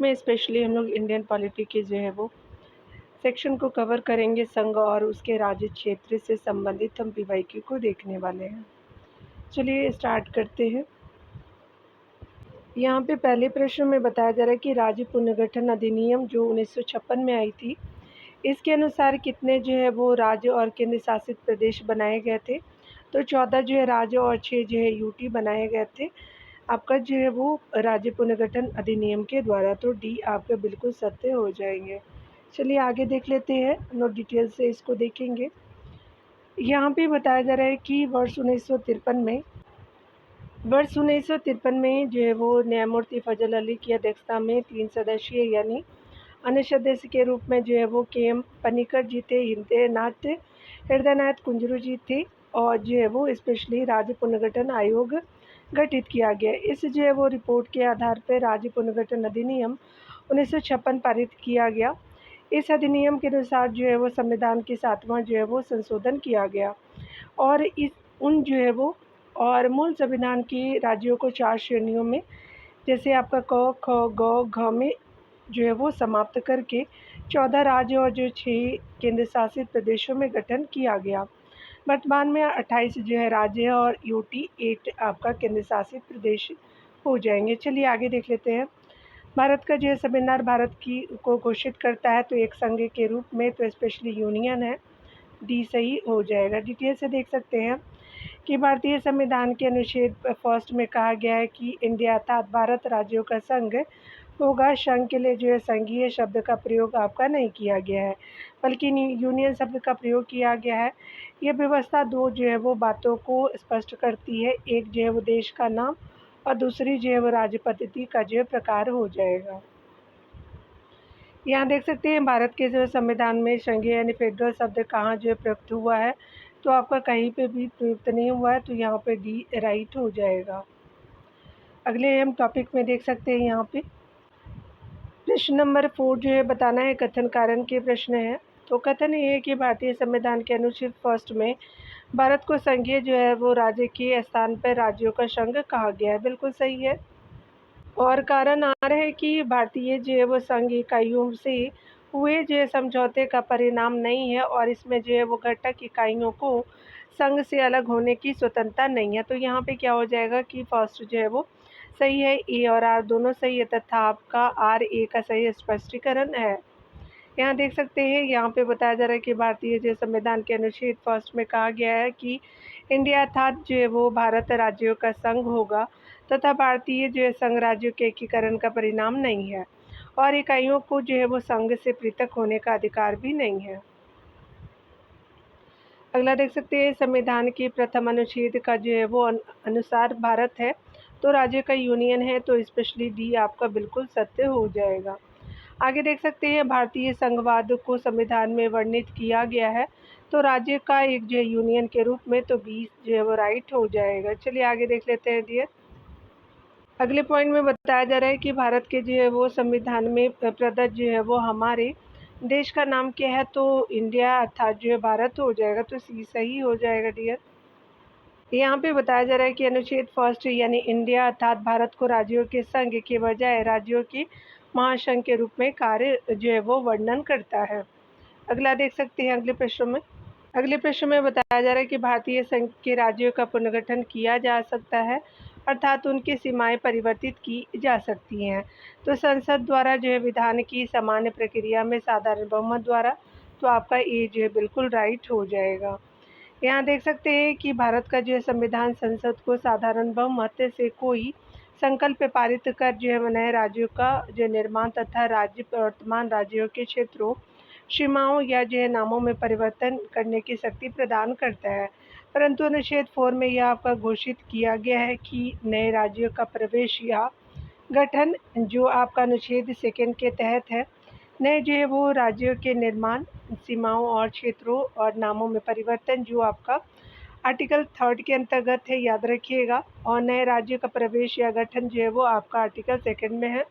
में स्पेशली हम लोग इंडियन पॉलिटी के जो है वो सेक्शन को कवर करेंगे। संघ और उसके राज्य क्षेत्र से संबंधित हम पीवाईक्यू को देखने वाले हैं। चलिए स्टार्ट करते हैं। यहाँ पे पहले प्रश्न में बताया जा रहा है कि राज्य पुनर्गठन अधिनियम जो 1956 में आई थी, इसके अनुसार कितने जो है वो राज्य और केंद्र शासित प्रदेश बनाए गए थे। तो 14 जो है राज्य और 6 जो है यूटी बनाए गए थे आपका जो है वो राज्य पुनर्गठन अधिनियम के द्वारा। तो डी आपका बिल्कुल सत्य हो जाएंगे। चलिए आगे देख लेते हैं, हम लोग डिटेल से इसको देखेंगे। यहाँ पे बताया जा रहा है कि वर्ष 1953 में जो है वो न्यायमूर्ति फजल अली की अध्यक्षता में 3 सदस्यीय यानी अन्य सदस्य के रूप में जो है वो के.एम. पनिकर जी थे, हृदयनाथ कुंजरू जी थे और जो है वो स्पेशली राज्य पुनर्गठन आयोग गठित किया गया। इस जो है वो रिपोर्ट के आधार पर राज्य पुनर्गठन अधिनियम 1956 पारित किया गया। इस अधिनियम के अनुसार जो है वो संविधान की 7वां जो है वो संशोधन किया गया और इस उन जो है वो और मूल संविधान की राज्यों को 4 श्रेणियों में, जैसे आपका क, ख, ग, घ में जो है वो समाप्त करके 14 राज्य और जो 6 केंद्र शासित प्रदेशों में गठन किया गया। वर्तमान में 28 जो है राज्य और यूटी 8 आपका केंद्र शासित प्रदेश हो जाएंगे। चलिए आगे देख लेते हैं। भारत का जो है संविधान भारत की को घोषित करता है तो एक संघ के रूप में, तो स्पेशली यूनियन है, डी सही हो जाएगा। डिटेल से देख सकते हैं कि भारतीय संविधान के अनुच्छेद फर्स्ट में कहा गया है कि इंडिया अर्थात भारत राज्यों का संघ होगा। संघ के लिए जो है संघीय शब्द का प्रयोग आपका नहीं किया गया है, बल्कि यूनियन शब्द का प्रयोग किया गया है। यह व्यवस्था दो जो है वो बातों को स्पष्ट करती है, एक जो है वो देश का नाम और दूसरी जो है वो राज्य पद्धति का जो है प्रकार हो जाएगा। यहाँ देख सकते हैं भारत के जो संविधान में संघीय यानी फेडरल शब्द कहाँ जो है प्रयुक्त हुआ है, तो आपका कहीं पे भी प्रयुक्त नहीं हुआ है, तो यहाँ पे डी राइट हो जाएगा। अगले हम टॉपिक में देख सकते हैं। यहाँ पे प्रश्न नंबर 4 जो है बताना है कथन कारण के प्रश्न है। तो कथन ये है कि भारतीय संविधान के अनुच्छेद फर्स्ट में भारत को संघीय जो है वो राज्य के स्थान पर राज्यों का संघ कहा गया है, बिल्कुल सही है। और कारण आ रहा है कि भारतीय जो है वो संघ इकाइयों से हुए जो है समझौते का परिणाम नहीं है और इसमें जो है वो घटक इकाइयों को संघ से अलग होने की स्वतंत्रता नहीं है। तो यहाँ पे क्या हो जाएगा कि फर्स्ट जो है वो सही है, ए और आर दोनों सही है तथा आपका आर ए का सही स्पष्टीकरण है। यहाँ देख सकते हैं, यहाँ पे बताया जा रहा है कि भारतीय जो संविधान के अनुच्छेद फर्स्ट में कहा गया है कि इंडिया अर्थात जो है वो भारत राज्यों का संघ होगा तथा भारतीय जो है संघ राज्यों के एकीकरण का परिणाम नहीं है और इकाइयों को जो है वो संघ से पृथक होने का अधिकार भी नहीं है। अगला देख सकते हैं, संविधान के प्रथम अनुच्छेद का जो है वो अनुसार भारत है तो राज्य का यूनियन है, तो स्पेशली डी आपका बिल्कुल सत्य हो जाएगा। आगे देख सकते हैं, भारतीय संघवाद को संविधान में वर्णित किया गया है तो राज्य का एक जो है यूनियन के रूप में, तो 20 जो है वो राइट हो जाएगा। चलिए आगे देख लेते हैं डियर। अगले पॉइंट में बताया जा रहा है कि भारत के जो है वो संविधान में प्रदत्त जो है वो हमारे देश का नाम क्या है, तो इंडिया अर्थात जो है भारत हो जाएगा, तो सी सही हो जाएगा डियर। यहाँ पे बताया जा रहा है कि अनुच्छेद फर्स्ट यानी इंडिया अर्थात भारत को राज्यों के संघ के बजाय राज्यों के महासंघ के रूप में कार्य जो है वो वर्णन करता है। अगला देख सकते हैं अगले प्रश्न में बताया जा रहा है कि भारतीय संघ के राज्यों का पुनर्गठन किया जा सकता है अर्थात उनकी सीमाएं परिवर्तित की जा सकती हैं तो संसद द्वारा जो है विधान की सामान्य प्रक्रिया में साधारण बहुमत द्वारा, तो आपका ए जो है बिल्कुल राइट हो जाएगा। यहाँ देख सकते हैं कि भारत का जो है संविधान संसद को साधारण बहुमत से कोई संकल्प पारित कर जो है नए राज्यों का जो निर्माण तथा राज्य वर्तमान राज्यों के क्षेत्रों, सीमाओं या जो है नामों में परिवर्तन करने की शक्ति प्रदान करता है। परंतु अनुच्छेद 4 में यह आपका घोषित किया गया है कि नए राज्यों का प्रवेश या गठन जो आपका अनुच्छेद सेकंड के तहत है, नए जो है वो राज्यों के निर्माण, सीमाओं और क्षेत्रों और नामों में परिवर्तन जो आपका आर्टिकल 3 के अंतर्गत है, याद रखिएगा। और नए राज्यों का प्रवेश या गठन जो है वो आपका आर्टिकल 2 में है।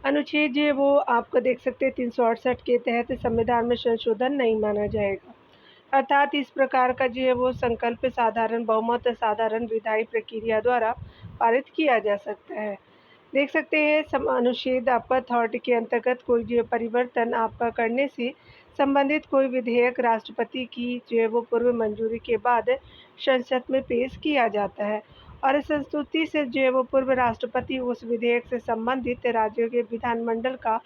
अनुच्छेद जो है वो आपको देख सकते हैं 368 के तहत संविधान में संशोधन नहीं माना जाएगा, अर्थात इस प्रकार का जो है वो संकल्प साधारण बहुमत साधारण विधायी प्रक्रिया द्वारा पारित किया जा सकता है। देख सकते हैं अनुच्छेद आपका 3 के अंतर्गत कोई जो परिवर्तन आपका करने से संबंधित कोई विधेयक राष्ट्रपति की जो है वो पूर्व मंजूरी के बाद संसद में पेश किया जाता है और संस्तुति से जो है वो पूर्व राष्ट्रपति उस विधेयक से संबंधित राज्यों के विधानमंडल का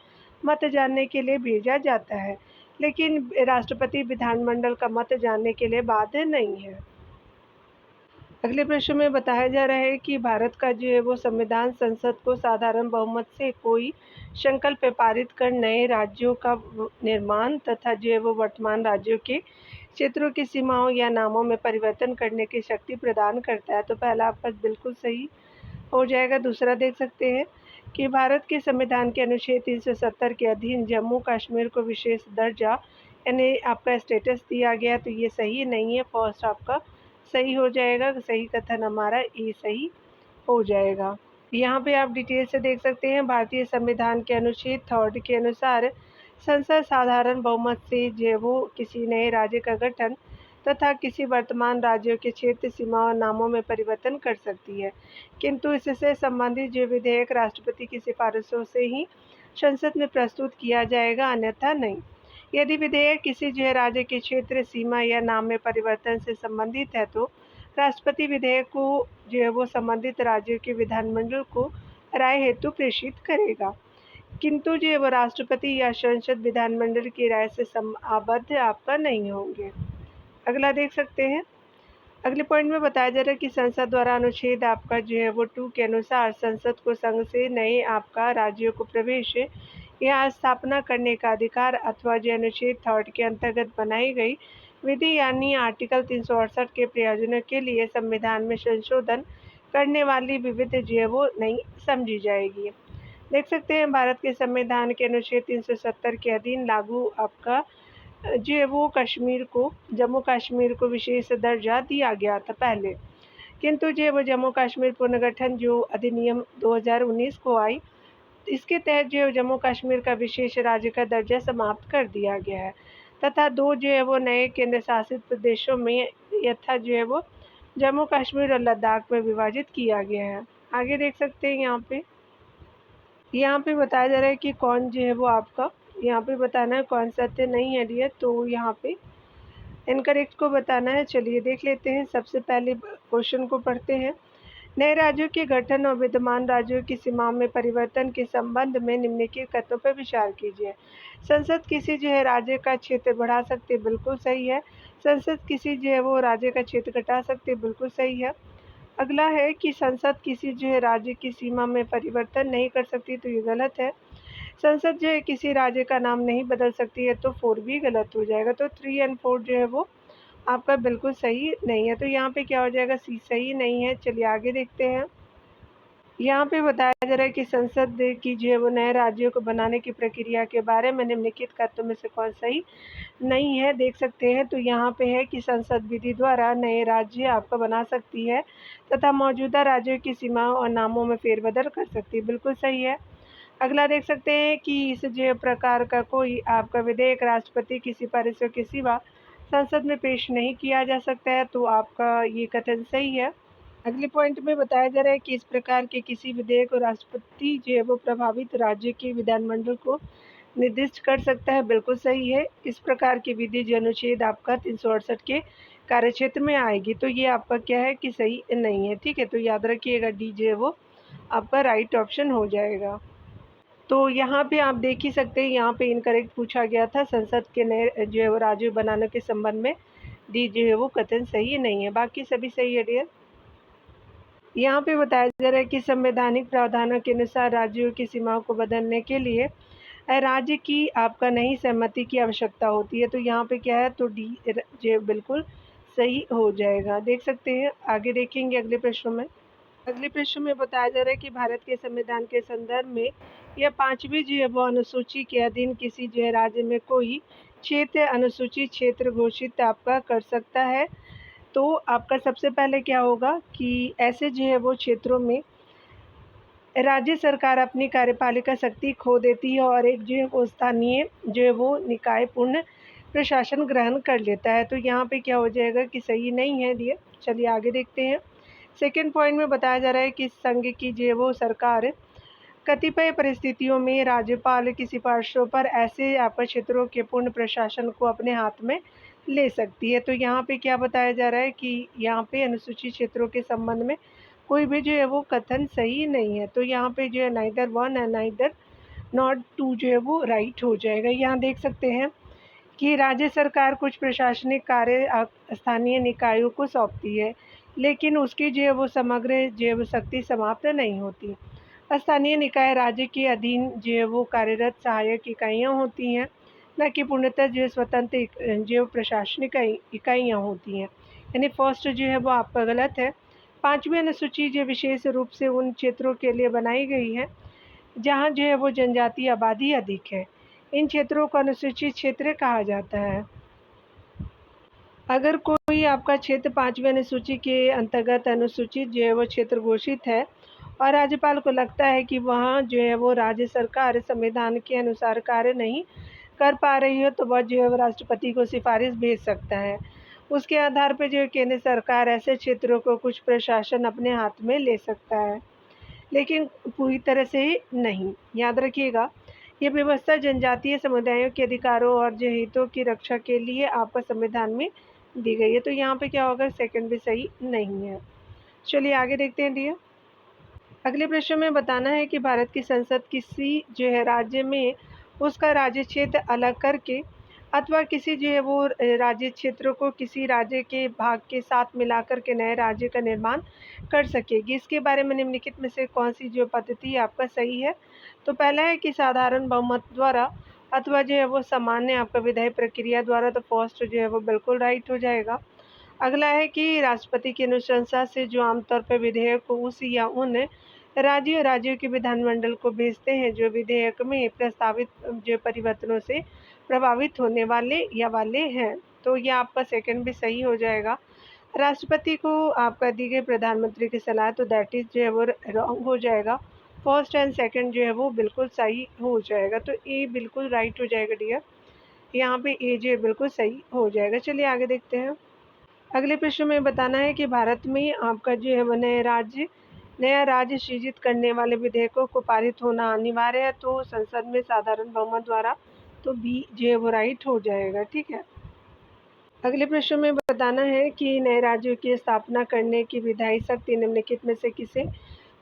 मत जानने के लिए भेजा जाता है, लेकिन राष्ट्रपति विधानमंडल का मत जानने के लिए बाध्य नहीं है। अगले प्रश्न में बताया जा रहा है कि भारत का जो है वो संविधान संसद को साधारण बहुमत से कोई संकल्प पारित कर नए राज्यों का निर्माण तथा जो है वो वर्तमान राज्यों के क्षेत्रों की सीमाओं या नामों में परिवर्तन करने की शक्ति प्रदान करता है। तो पहला आपका बिल्कुल सही हो जाएगा। दूसरा देख सकते हैं कि भारत के संविधान के अनुच्छेद 370 के अधीन जम्मू कश्मीर को विशेष दर्जा यानी आपका स्टेटस दिया गया, तो ये सही नहीं है। फर्स्ट आपका सही हो जाएगा, सही कथन हमारा ये सही हो जाएगा। यहाँ पे आप डिटेल से देख सकते हैं भारतीय संविधान के अनुच्छेद 3 के अनुसार संसद साधारण बहुमत से जो वो किसी नए राज्य का गठन तथा किसी वर्तमान राज्यों के क्षेत्र सीमा और नामों में परिवर्तन कर सकती है, किंतु इससे संबंधित जो विधेयक राष्ट्रपति की सिफारिशों से ही संसद में प्रस्तुत किया जाएगा, अन्यथा नहीं। यदि विधेयक किसी जो राज्य के क्षेत्र सीमा या नाम में परिवर्तन से संबंधित है तो राष्ट्रपति विधेयक को जो है वो संबंधित राज्यों के विधानमंडल को राय हेतु प्रेषित करेगा, किंतु जो है वो राष्ट्रपति या संसद विधानमंडल की राय से आबद्ध आपका नहीं होंगे। अगला देख सकते हैं। अगले पॉइंट में बताया जा रहा है कि संसद द्वारा अनुच्छेद आपका जो है वो 2 के अनुसार संसद को संघ से नए आपका राज्यों को प्रवेश या स्थापना करने का अधिकार अथवा जो अनुच्छेद 3 के अंतर्गत बनाई गई विधि यानी आर्टिकल 368 के प्रयोजनों के लिए संविधान में संशोधन करने वाली विविध जो है वो नहीं समझी जाएगी। देख सकते हैं भारत के संविधान के अनुच्छेद 370 के अधीन लागू आपका जो है वो जम्मू कश्मीर को विशेष दर्जा दिया गया था पहले, किंतु जो है वो जम्मू कश्मीर पुनर्गठन जो अधिनियम 2019 को आई, इसके तहत जो है जम्मू कश्मीर का विशेष राज्य का दर्जा समाप्त कर दिया गया है तथा 2 जो है वो नए केंद्र शासित प्रदेशों में यथा जो है वो जम्मू कश्मीर और लद्दाख में विभाजित किया गया है। आगे देख सकते हैं यहाँ पे बताया जा रहा है कि कौन जो है वो आपका यहाँ पे बताना है कौन सत्य नहीं है डियर, तो यहाँ पे इनकरेक्ट को बताना है। चलिए देख लेते हैं। सबसे पहले क्वेश्चन को पढ़ते हैं। नए राज्यों के गठन और विद्यमान राज्यों की सीमाओं में परिवर्तन के संबंध में निम्नलिखित कथनों पर विचार कीजिए। संसद किसी जो है राज्य का क्षेत्र बढ़ा सकती है, बिल्कुल सही है। संसद किसी जो है वो राज्य का क्षेत्र घटा सकती है, बिल्कुल सही है। अगला है कि संसद किसी जो है राज्य की सीमा में परिवर्तन नहीं कर सकती, तो ये गलत है। संसद जो है किसी राज्य का नाम नहीं बदल सकती है, तो 4 भी गलत हो जाएगा। तो 3 और 4 जो है वो आपका बिल्कुल सही नहीं है, तो यहाँ पे क्या हो जाएगा, सी सही नहीं है। चलिए आगे देखते हैं। यहाँ पे बताया जा रहा है कि संसद की जो है वो नए राज्यों को बनाने की प्रक्रिया के बारे में निम्नलिखित कथनों में से कौन सही नहीं है, देख सकते हैं। तो यहाँ पे है कि संसद विधि द्वारा नए राज्य आपका बना सकती है तथा मौजूदा राज्यों की सीमाओं और नामों में फेरबदल कर सकती है, बिल्कुल सही है। अगला देख सकते हैं कि इस जो प्रकार का कोई आपका विधेयक राष्ट्रपति की सिफारिशों के सिवा संसद में पेश नहीं किया जा सकता है, तो आपका ये कथन सही है। अगले पॉइंट में बताया जा रहा है कि इस प्रकार के किसी विधेयक को राष्ट्रपति जो है वो प्रभावित राज्य के विधानमंडल को निर्दिष्ट कर सकता है, बिल्कुल सही है। इस प्रकार की विधि जो अनुच्छेद आपका 368 के कार्यक्षेत्र में आएगी, तो ये आपका क्या है कि सही नहीं है, ठीक है। तो याद रखिएगा डी जो है वो आपका राइट ऑप्शन हो जाएगा। तो यहाँ पे आप देख ही सकते हैं, यहाँ पे इनकरेक्ट पूछा गया था संसद के नए जो है वो राज्य बनाने के संबंध में डी जो है वो कथन सही नहीं है, बाकी सभी सही है डियर। यहाँ पे बताया जा रहा है कि संवैधानिक प्रावधानों के अनुसार राज्यों की सीमाओं को बदलने के लिए राज्य की आपका नई सहमति की आवश्यकता होती है, तो यहाँ पे क्या है, तो डी जो बिल्कुल सही हो जाएगा। देख सकते हैं। आगे देखेंगे अगले प्रश्न में। अगले प्रश्न में बताया जा रहा है कि भारत के संविधान के संदर्भ में यह 5वीं जो है वो अनुसूची के अधीन किसी जो है राज्य में कोई क्षेत्र अनुसूचित क्षेत्र घोषित आपका कर सकता है, तो आपका सबसे पहले क्या होगा कि ऐसे जो है वो क्षेत्रों में राज्य सरकार अपनी कार्यपालिका शक्ति खो देती है और एक जो है वो स्थानीय जो है वो निकाय पूर्ण प्रशासन ग्रहण कर लेता है, तो यहाँ पे क्या हो जाएगा कि सही नहीं है डियर। चलिए आगे देखते हैं। सेकेंड पॉइंट में बताया जा रहा है कि संघ की जो है वो सरकार कतिपय परिस्थितियों में राज्यपाल की सिफारिशों पर ऐसे आपका क्षेत्रों के पूर्ण प्रशासन को अपने हाथ में ले सकती है। तो यहाँ पे क्या बताया जा रहा है कि यहाँ पे अनुसूचित क्षेत्रों के संबंध में कोई भी जो है वो कथन सही नहीं है। तो यहाँ पे जो है neither one and neither not two जो है वो राइट हो जाएगा। यहाँ देख सकते हैं कि राज्य सरकार कुछ प्रशासनिक कार्य स्थानीय निकायों को सौंपती है, लेकिन उसकी जो है वो समग्र जो है वो शक्ति समाप्त नहीं होती। स्थानीय निकाय राज्य के अधीन जो है वो कार्यरत सहायक इकाइयाँ होती हैं, न कि पूर्णतः जो है स्वतंत्र जो प्रशासनिक इकाइयाँ होती हैं। यानी फर्स्ट जो है वो आपका गलत है। 5वीं अनुसूची जो विशेष रूप से उन क्षेत्रों के लिए बनाई गई है जहाँ जो है वो जनजातीय आबादी अधिक है। इन क्षेत्रों को अनुसूचित क्षेत्र कहा जाता है। अगर कोई आपका क्षेत्र 5वीं अनुसूची के अंतर्गत अनुसूचित जो है वो क्षेत्र घोषित है और राज्यपाल को लगता है कि वहाँ जो है वो राज्य सरकार संविधान के अनुसार कार्य नहीं कर पा रही हो, तो वह जो है वो राष्ट्रपति को सिफारिश भेज सकता है। उसके आधार पर जो है केंद्र सरकार ऐसे क्षेत्रों को कुछ प्रशासन अपने हाथ में ले सकता है, लेकिन पूरी तरह से नहीं। याद रखिएगा, ये व्यवस्था जनजातीय समुदायों के अधिकारों और जो हितों की रक्षा के लिए आपका संविधान में दी गई है। तो यहाँ पे क्या होगा, सेकंड भी सही नहीं है। चलिए आगे देखते हैं डियर। अगले प्रश्न में बताना है कि भारत की संसद किसी जो है राज्य में उसका राज्य क्षेत्र अलग करके अथवा किसी जो है वो राज्य क्षेत्रों को किसी राज्य के भाग के साथ मिलाकर के नए राज्य का निर्माण कर सकेगी। इसके बारे में निम्नलिखित में से कौन सी जो पद्धति आपका सही है? तो पहला है कि साधारण बहुमत द्वारा अथवा जो है वो सामान्य आपका विधायी प्रक्रिया द्वारा। तो फर्स्ट जो है वो बिल्कुल राइट हो जाएगा। अगला है कि राष्ट्रपति की अनुशंसा से जो आमतौर पर विधेयक को उस या उन राज्यों के विधानमंडल को भेजते हैं जो विधेयक में प्रस्तावित जो परिवर्तनों से प्रभावित होने वाले हैं। तो ये आपका सेकंड भी सही हो जाएगा। राष्ट्रपति को आपका दी गई प्रधानमंत्री की सलाह, तो दैट इज जो है वो रॉन्ग हो जाएगा। फर्स्ट एंड सेकंड जो है वो बिल्कुल सही हो जाएगा। तो ए बिल्कुल राइट हो जाएगा डियर। यहाँ पे ए जो है बिल्कुल सही हो जाएगा। चलिए आगे देखते हैं। अगले प्रश्न में बताना है कि भारत में आपका जो है वो नया राज्य सृजित करने वाले विधेयकों को पारित होना अनिवार्य है। तो संसद में साधारण बहुमत द्वारा। तो बी जो है वो राइट हो जाएगा। ठीक है। अगले प्रश्न में बताना है कि नए राज्यों की स्थापना करने की विधायी शक्ति निम्नलिखित में से किसे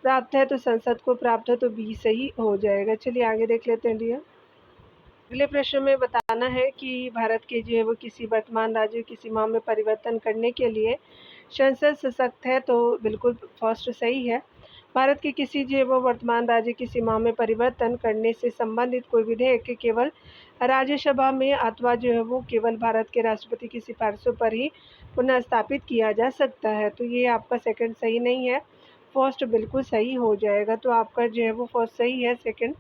प्राप्त है? तो संसद को प्राप्त है। तो बी सही हो जाएगा। चलिए आगे देख लेते हैं डियर। अगले प्रश्न में बताना है कि भारत के जो है वो किसी वर्तमान राज्य की सीमा में परिवर्तन करने के लिए संसद सशक्त है। तो बिल्कुल फर्स्ट सही है। भारत के किसी जो है वो वर्तमान राज्य की सीमा में परिवर्तन करने से संबंधित कोई विधेयक केवल राज्यसभा में अथवा जो है वो केवल भारत के राष्ट्रपति की सिफारिशों पर ही पुनः स्थापित किया जा सकता है। तो ये आपका सेकंड सही नहीं है। फर्स्ट बिल्कुल सही हो जाएगा। तो आपका जो है वो फर्स्ट सही है, सेकंड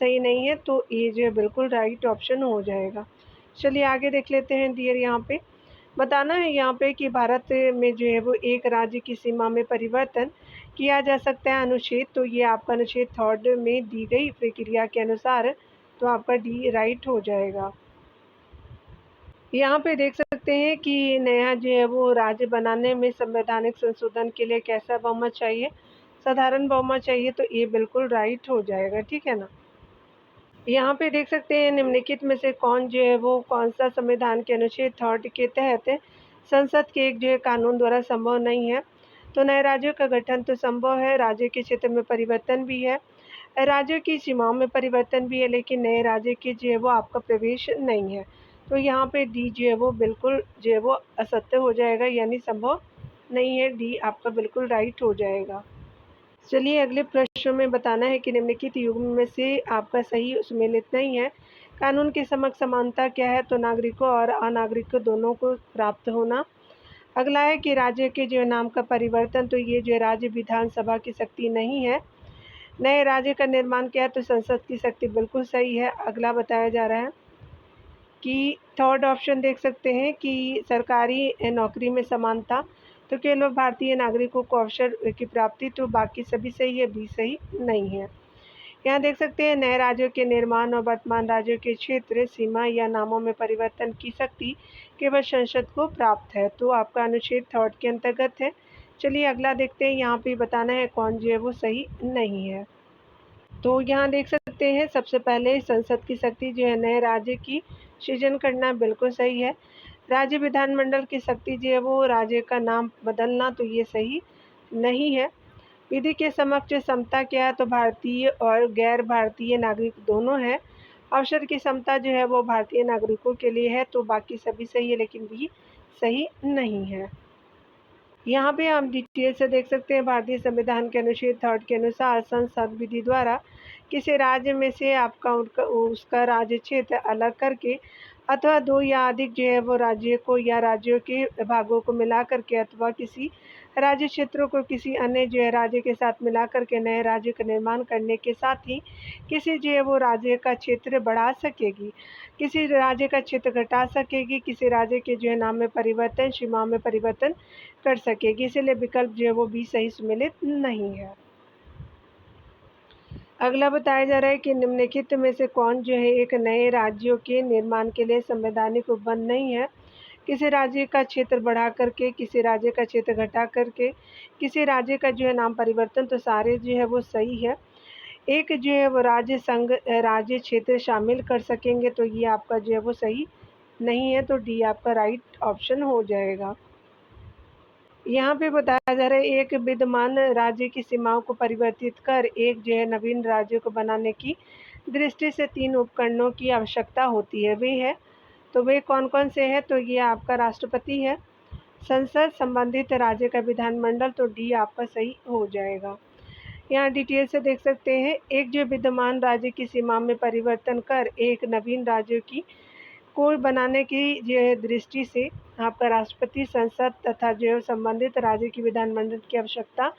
सही नहीं है। तो ए जो है बिल्कुल राइट ऑप्शन हो जाएगा। चलिए आगे देख लेते हैं डियर। यहाँ पे बताना है यहाँ पे कि भारत में जो है वो एक राज्य की सीमा में परिवर्तन किया जा सकता है अनुच्छेद। तो ये आपका अनुच्छेद 3 में दी गई प्रक्रिया के अनुसार। तो आपका डी राइट हो जाएगा। यहाँ पे देख सकते हैं कि नया जो है वो राज्य बनाने में संवैधानिक संशोधन के लिए कैसा बहुमत चाहिए? साधारण बहुमत चाहिए। तो ये बिल्कुल राइट हो जाएगा। ठीक है ना। यहाँ पे देख सकते हैं निम्नलिखित में से कौन जो है वो कौन सा संविधान के अनुच्छेद 3 के तहत संसद के एक जो है कानून द्वारा संभव नहीं है? तो नए राज्यों का गठन तो संभव है, राज्य के क्षेत्र में परिवर्तन भी है, राज्यों की सीमाओं में परिवर्तन भी है, लेकिन नए राज्य के जो है वो आपका प्रवेश नहीं है। तो यहाँ पे डी जो है वो बिल्कुल जो है वो असत्य हो जाएगा, यानी संभव नहीं है। डी आपका बिल्कुल राइट हो जाएगा। चलिए अगले प्रश्न में बताना है कि निम्नलिखित युग्म में से आपका सही सुमेलित नहीं है। कानून के समक्ष समानता क्या है? तो नागरिकों और अनागरिकों दोनों को प्राप्त होना। अगला है कि राज्य के जो नाम का परिवर्तन। तो ये जो राज्य विधानसभा की शक्ति नहीं है। नए राज्य का निर्माण क्या है? तो संसद की शक्ति बिल्कुल सही है। अगला बताया जा रहा है कि थर्ड ऑप्शन देख सकते हैं कि सरकारी नौकरी में समानता। तो केवल भारतीय नागरिकों को अवसर की प्राप्ति। तो बाकी सभी सही है, बी सही नहीं है। यहाँ देख सकते हैं नए राज्यों के निर्माण और वर्तमान राज्यों के क्षेत्र सीमा या नामों में परिवर्तन की शक्ति केवल संसद को प्राप्त है। तो आपका अनुच्छेद 3 के अंतर्गत है। चलिए अगला देखते हैं। यहाँ पे बताना है कौन जो है वो सही नहीं है। तो यहाँ देख सकते हैं सबसे पहले संसद की शक्ति जो है नए राज्य की सृजन करना बिल्कुल सही है। राज्य विधानमंडल की शक्ति जो है वो राज्य का नाम बदलना, तो ये सही नहीं है। विधि के समक्ष समता क्या है, तो भारतीय और गैर भारतीय नागरिक दोनों है। अवसर की समता जो है वो भारतीय नागरिकों के लिए है, तो बाकी सभी सही है लेकिन भी सही नहीं है। यहाँ पे हम डिटेल से देख सकते हैं भारतीय संविधान के अनुच्छेद 3 के अनुसार संसद विधि द्वारा किसी राज्य में से आपका उसका राज्य क्षेत्र अलग करके अथवा दो या अधिक जो है वो राज्य को या राज्यों के भागों को मिला करके अथवा किसी राज्य क्षेत्रों को किसी अन्य जो है राज्य के साथ मिला करके नए राज्य का निर्माण करने के साथ ही किसी जो है वो राज्य का क्षेत्र बढ़ा सकेगी, किसी राज्य का क्षेत्र घटा सकेगी, किसी राज्य के जो है नाम में परिवर्तन, सीमाओं में परिवर्तन कर सकेगी। इसीलिए विकल्प जो है वो भी सही सम्मिलित नहीं है। अगला बताया जा रहा है कि निम्नलिखित में से कौन जो है एक नए राज्यों के निर्माण के लिए संवैधानिक उपबंध नहीं है। किसी राज्य का क्षेत्र बढ़ा करके, किसी राज्य का क्षेत्र घटा करके, किसी राज्य का जो है नाम परिवर्तन, तो सारे जो है वो सही है। एक जो है वो राज्य संघ राज्य क्षेत्र शामिल कर सकेंगे, तो ये आपका जो है वो सही नहीं है, तो डी आपका राइट ऑप्शन हो जाएगा। यहाँ पे बताया जा रहा है एक विद्यमान राज्य की सीमाओं को परिवर्तित कर एक जो है नवीन राज्य को बनाने की दृष्टि से 3 उपकरणों की आवश्यकता होती है। वे है, तो वे कौन कौन से हैं, तो ये आपका राष्ट्रपति है, संसद, संबंधित राज्य का विधानमंडल, तो डी आपका सही हो जाएगा। यहाँ डिटेल से देख सकते हैं एक जो विद्यमान राज्य की सीमा में परिवर्तन कर एक नवीन राज्य की को बनाने की जो दृष्टि से आपका राष्ट्रपति, संसद तथा जो संबंधित राज्य की विधानमंडल की आवश्यकता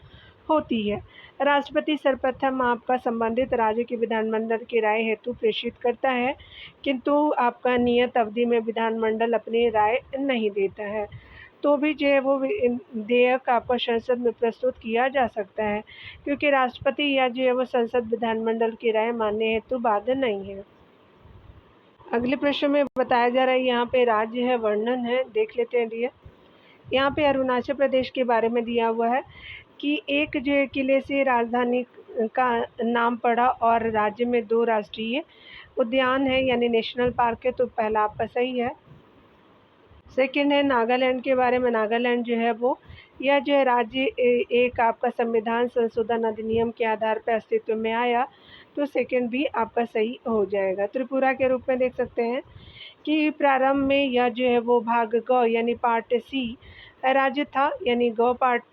होती है। राष्ट्रपति सर्वप्रथम आपका संबंधित राज्य के विधानमंडल की राय हेतु प्रेषित करता है, किंतु आपका नियत अवधि में विधानमंडल अपनी राय नहीं देता है, तो भी जो है वो विधेयक आपको संसद में प्रस्तुत किया जा सकता है, क्योंकि राष्ट्रपति या जो है वो संसद विधानमंडल की राय मानने हेतु बाध्य नहीं है। अगले प्रश्न में बताया जा रहा है यहाँ पे राज्य है वर्णन है, देख लेते हैं डियर। यहाँ पे अरुणाचल प्रदेश के बारे में दिया हुआ है कि एक जो है किले से राजधानी का नाम पड़ा और राज्य में 2 राष्ट्रीय उद्यान है यानी नेशनल पार्क है, तो पहला आपका सही है। सेकंड है नागालैंड के बारे में, नागालैंड जो है वो यह जो है राज्य एक आपका संविधान संशोधन अधिनियम के आधार पर अस्तित्व में आया, तो सेकंड भी आपका सही हो जाएगा। त्रिपुरा के रूप में देख सकते हैं कि प्रारंभ में यह जो है वो भाग ग यानी पार्ट सी राज्य था, यानी ग पार्ट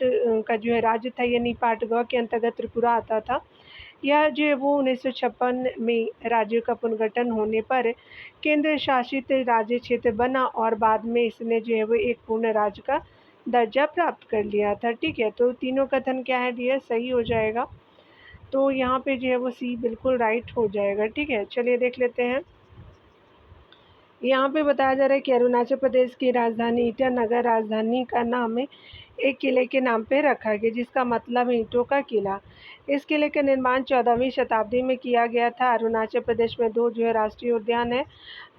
का जो है राज्य था, यानी पार्ट ग के अंतर्गत त्रिपुरा आता था। यह जो है वो 1956 में राज्य का पुनर्गठन होने पर केंद्र शासित राज्य क्षेत्र बना और बाद में इसने जो है वो एक पूर्ण राज्य का दर्जा प्राप्त कर लिया था। ठीक है, तो तीनों कथन क्या है डियर, सही हो जाएगा, तो यहाँ पे जो है वो सी बिल्कुल राइट हो जाएगा। ठीक है, चलिए देख लेते हैं। यहाँ पे बताया जा रहा है कि अरुणाचल प्रदेश की राजधानी ईटानगर राजधानी का नाम एक किले के नाम पे रखा गया, जिसका मतलब है ईंटों का किला। इस किले का निर्माण 14वीं शताब्दी में किया गया था। अरुणाचल प्रदेश में 2 जो है राष्ट्रीय उद्यान है,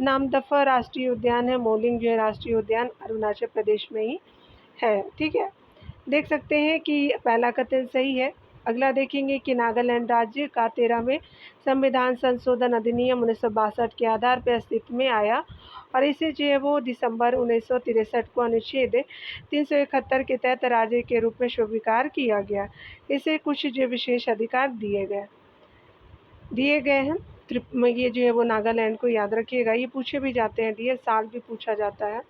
नामदफा राष्ट्रीय उद्यान है, मोलिंग जो है राष्ट्रीय उद्यान अरुणाचल प्रदेश में ही है। ठीक है, देख सकते हैं कि पहला कथन सही है। अगला देखेंगे कि नागालैंड राज्य का 13वें संविधान संशोधन अधिनियम 1962 के आधार पर अस्तित्व में आया और इसे जो है वो दिसंबर 1963 को अनुच्छेद 371 के तहत राज्य के रूप में स्वीकार किया गया। इसे कुछ जो विशेष अधिकार दिए गए हैं। ये जो है वो नागालैंड को याद रखिएगा, ये पूछे भी जाते हैं डियर, साल भी पूछा जाता है।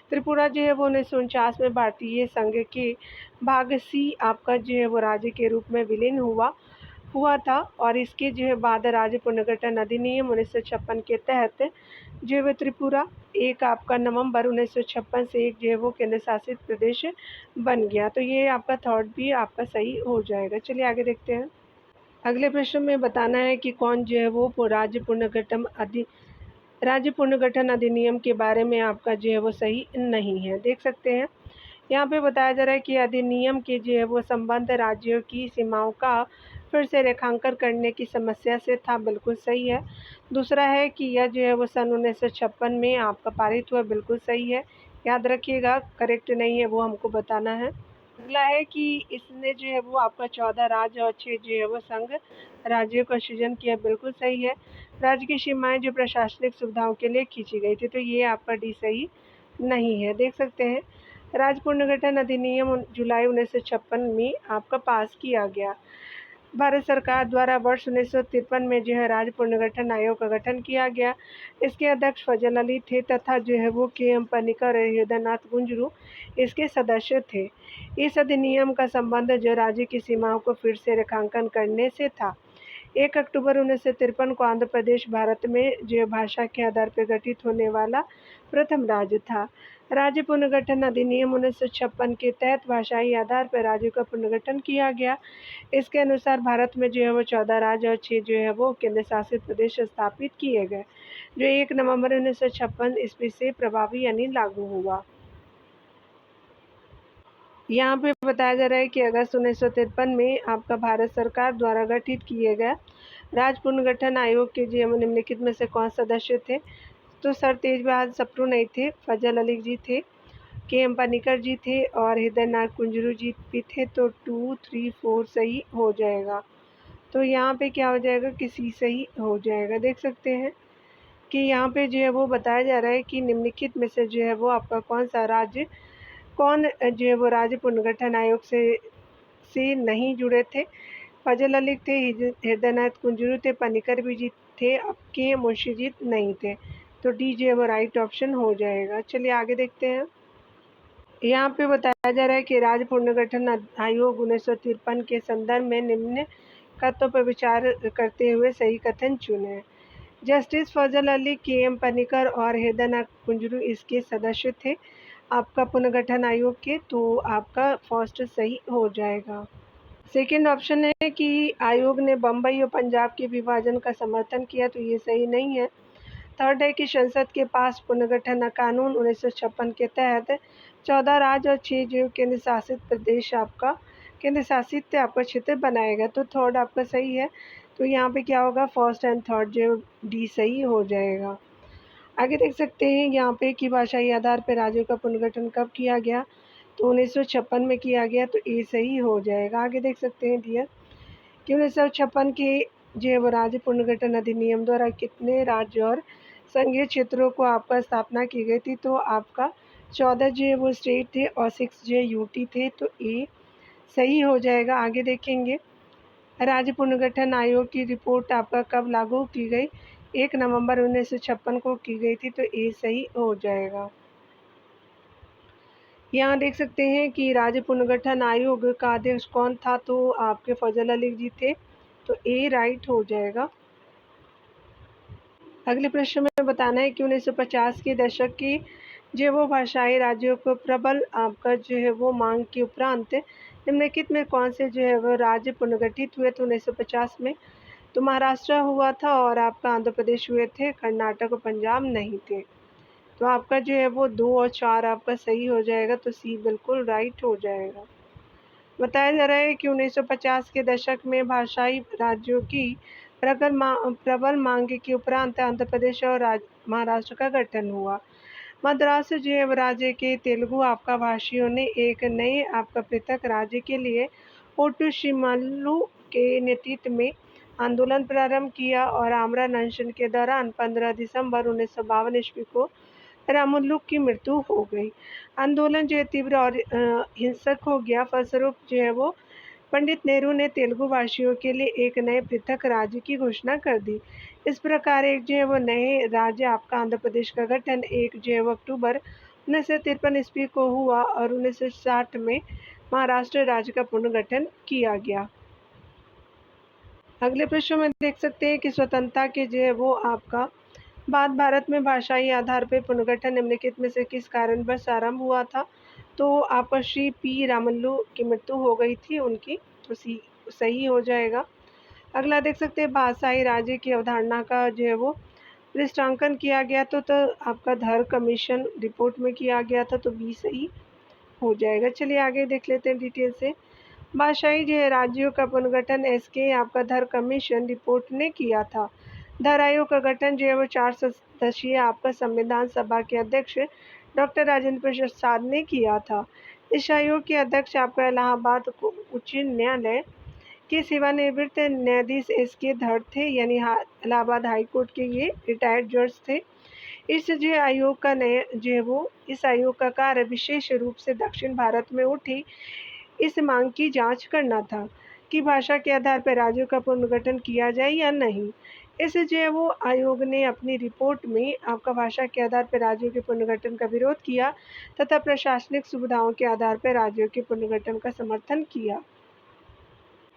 त्रिपुरा जो है वो 1949 में भारतीय संघ के भाग सी आपका जो है वो राज्य के रूप में विलीन हुआ था और इसके जो है बाद राज्य पुनर्गठन अधिनियम 1956 के तहत जो है वो त्रिपुरा एक आपका नवंबर 1956 से एक जो है वो केंद्र शासित प्रदेश बन गया, तो ये आपका थर्ड भी आपका सही हो जाएगा। चलिए आगे देखते हैं। अगले प्रश्न में बताना है कि कौन जो है वो राज्य पुनर्गठन अधिनियम के बारे में आपका जो है वो सही नहीं है। देख सकते हैं यहाँ पे बताया जा रहा है कि अधिनियम के जो है वो संबंध राज्यों की सीमाओं का फिर से रेखांकन करने की समस्या से था, बिल्कुल सही है। दूसरा है कि यह जो है वो सन 1956 में आपका पारित हुआ, बिल्कुल सही है। याद रखिएगा, करेक्ट नहीं है वो हमको बताना है। अगला है कि इसने जो है वो आपका 14 राज्य और 6 जो है वो संघ राज्यों का सृजन किया। बिल्कुल सही है। राज्य की सीमाएं जो प्रशासनिक सुविधाओं के लिए खींची गई थी, तो ये आपका डी सही नहीं है। देख सकते हैं राज्य पुनर्गठन अधिनियम जुलाई 1956 में आपका पास किया गया। भारत सरकार द्वारा वर्ष 1953 में जो है राज्य पुनर्गठन आयोग का गठन किया गया। इसके अध्यक्ष फजल अली थे तथा जो है वो के एम पनिकर और हृदयनाथ गुंजरू इसके सदस्य थे। इस अधिनियम का संबंध जो राज्य की सीमाओं को फिर से रेखांकन करने से था। 1 अक्टूबर 1953 को आंध्र प्रदेश भारत में जो भाषा के आधार पर गठित होने वाला प्रथम राज्य था। राज्य पुनर्गठन अधिनियम 1956 के तहत भाषाई आधार पर राज्यों का पुनर्गठन किया गया। इसके अनुसार भारत में जो है वो 14 राज्य और 6 जो है वो केंद्र शासित प्रदेश स्थापित किए गए, जो 1 नवंबर 1956 ईस्वी से प्रभावी यानी लागू हुआ। यहाँ पे बताया जा रहा है कि अगस्त 1953 में आपका भारत सरकार द्वारा गठित किए गए राज्य पुनर्गठन आयोग के जो निम्नलिखित में से कौन सदस्य थे? तो सर तेज बहादुर सप्रू नहीं थे, फजल अली जी थे, के एम पनिकर जी थे और हृदयनाथ कुंजरू जी भी थे। तो 2, 3, 4 सही हो जाएगा। तो यहाँ पे क्या हो जाएगा कि सी सही हो जाएगा। देख सकते हैं कि यहाँ पे जो है वो बताया जा रहा है कि निम्नलिखित में से जो है वो आपका कौन जो है वो राज्य पुनर्गठन आयोग से नहीं जुड़े थे। फजल अली थे, हृदयनाथ कुंजरू थे, पनिकर भी जी थे, अब के मुंशीजीत नहीं थे। तो डी जो है वो राइट ऑप्शन हो जाएगा। चलिए आगे देखते हैं। यहाँ पे बताया जा रहा है कि राज्य पुनर्गठन आयोग 1953 के संदर्भ में निम्न कथनों पर विचार करते हुए सही कथन चुने। जस्टिस फजल अली, के एम पनिकर और हृदयनाथ कुंजरू इसके सदस्य थे आपका पुनर्गठन आयोग के। तो आपका फर्स्ट सही हो जाएगा। सेकेंड ऑप्शन है कि आयोग ने बम्बई और पंजाब के विभाजन का समर्थन किया, तो ये सही नहीं है। थर्ड है कि संसद के पास पुनर्गठन कानून 1956 के तहत 14 राज्य और 6 जो केंद्र शासित प्रदेश आपका केंद्र शासित आपका क्षेत्र बनाएगा। तो थर्ड आपका सही है। तो यहाँ पे क्या होगा, फर्स्ट एंड थर्ड जो डी सही हो जाएगा। आगे देख सकते हैं यहाँ पे कि भाषाई आधार पर राज्यों का पुनर्गठन कब किया गया, तो 1956 में किया गया। तो ए सही हो जाएगा। आगे देख सकते हैं डियर कि 1956 के जो वो राज्य पुनर्गठन अधिनियम द्वारा कितने राज्य और संघीय क्षेत्रों को आपका स्थापना की गई थी, तो आपका 14 जो है वो स्टेट थे और 6 जो यूटी थे। तो ए सही हो जाएगा। आगे देखेंगे राज्य पुनर्गठन आयोग की रिपोर्ट आपका कब लागू की गई, 1 नवंबर 1956 को की गई थी। तो ए सही हो जाएगा। यहाँ देख सकते हैं कि राज्य पुनर्गठन आयोग का अध्यक्ष कौन था, तो आपके फजल अली जी थे। तो ए राइट हो जाएगा। अगले प्रश्न में बताना है कि 1950 के दशक की जो वो भाषाई राज्यों को प्रबल आपका जो है वो मांग के उपरांत निम्नलिखित में कौन से जो है वो राज्य पुनर्गठित हुए थे 1950 में? तो महाराष्ट्र हुआ था और आपका आंध्र प्रदेश हुए थे, कर्नाटक और पंजाब नहीं थे। तो आपका जो है वो 2 और 4 आपका सही हो जाएगा। तो सी बिल्कुल राइट हो जाएगा। बताया जा रहा है कि 1950 के दशक में भाषाई राज्यों की प्रबल मांग के उपरांत आंध्र प्रदेश और महाराष्ट्र का गठन हुआ। मद्रास जो है राज्य के तेलुगु आपका भाषियों ने एक नए आपका पृथक राज्य के लिए ओटुशिमालू के नेतृत्व में आंदोलन प्रारंभ किया और आमरा अनशन के दौरान 15 दिसंबर 1952 ईस्वी को रामुल्लू की मृत्यु हो गई। आंदोलन जो है तीव्र और हिंसक हो गया। फलस्वरूप जो है वो पंडित नेहरू ने तेलुगु भाषियों के लिए एक नए पृथक राज्य की घोषणा कर दी। इस प्रकार एक जो है वो नए राज्य आपका आंध्र प्रदेश का गठन 1 जो है वो अक्टूबर 1953 ईस्वी को हुआ और 1960 में महाराष्ट्र राज्य का पुनर्गठन किया गया। अगले प्रश्न में देख सकते हैं कि स्वतंत्रता के जो है वो आपका बाद भारत में भाषाई आधार पर पुनर्गठन निम्नलिखित में से किस कारणवश आरंभ हुआ था? तो आपका श्री पी रामल्लू की मृत्यु हो गई थी उनकी। तो सी सही हो जाएगा। अगला देख सकते हैं भाषाई राज्य की अवधारणा का जो है वो दृष्टांकन किया गया तो आपका धर कमीशन रिपोर्ट में किया गया था। तो बी सही हो जाएगा। चलिए आगे देख लेते हैं डिटेल से। भाषाई जो है राज्यों का पुनर्गठन एसके आपका धर कमीशन रिपोर्ट ने किया था। धर आयोग का गठन जो है वो 4 सदस्यीय आपका संविधान सभा के अध्यक्ष डॉक्टर राजेंद्र प्रसाद ने किया था। इस आयोग के अध्यक्ष आपका इलाहाबाद उच्च न्यायालय के सेवानिवृत्त न्यायाधीश एस.के. धर थे, यानी इलाहाबाद हाई कोर्ट के ये रिटायर्ड जज थे। इस जो आयोग का नया जो है वो इस आयोग का कार्य विशेष रूप से दक्षिण भारत में उठी इस मांग की जांच करना था कि भाषा के आधार पर राज्यों का पुनर्गठन किया जाए या नहीं। इस जो है वो आयोग ने अपनी रिपोर्ट में आपका भाषा के आधार पर राज्यों के पुनर्गठन का विरोध किया तथा प्रशासनिक सुविधाओं के आधार पर राज्यों के पुनर्गठन का समर्थन किया।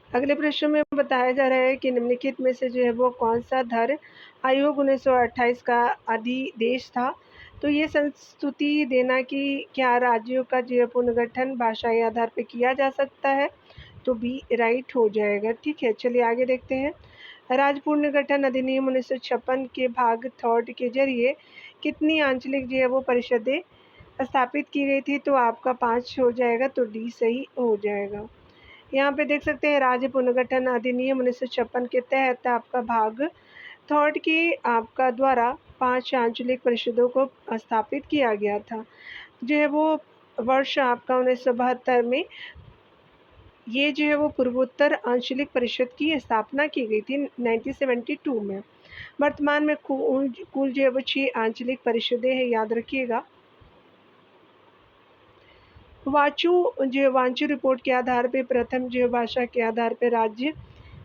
अगले प्रश्न में बताया जा रहा है कि निम्नलिखित में से जो है वो कौन सा धर आयोग 1928 का अधिदेश था। तो ये संस्तुति देना कि क्या राज्यों का जो पुनर्गठन भाषाई आधार पर किया जा सकता है, तो बी राइट हो जाएगा। ठीक है, चलिए आगे देखते हैं। राज्य पुनर्गठन अधिनियम 1956 के भाग 3 के जरिए कितनी आंचलिक जो है वो परिषदें स्थापित की गई थी, तो आपका 5 हो जाएगा, तो डी सही हो जाएगा। यहाँ पे देख सकते हैं राज्य पुनर्गठन अधिनियम 1956 के तहत आपका भाग 3 के आपका द्वारा 5 आंचलिक परिषदों को स्थापित किया गया था। जो है वो वर्ष आपका 1972 में ये जो है वो पूर्वोत्तर आंचलिक परिषद की स्थापना की गई थी 1972 में। वर्तमान में कुल जो है वो 6 आंचलिक परिषदें हैं, याद रखिएगा। वांचू रिपोर्ट के आधार पर प्रथम जो भाषा के आधार पर राज्य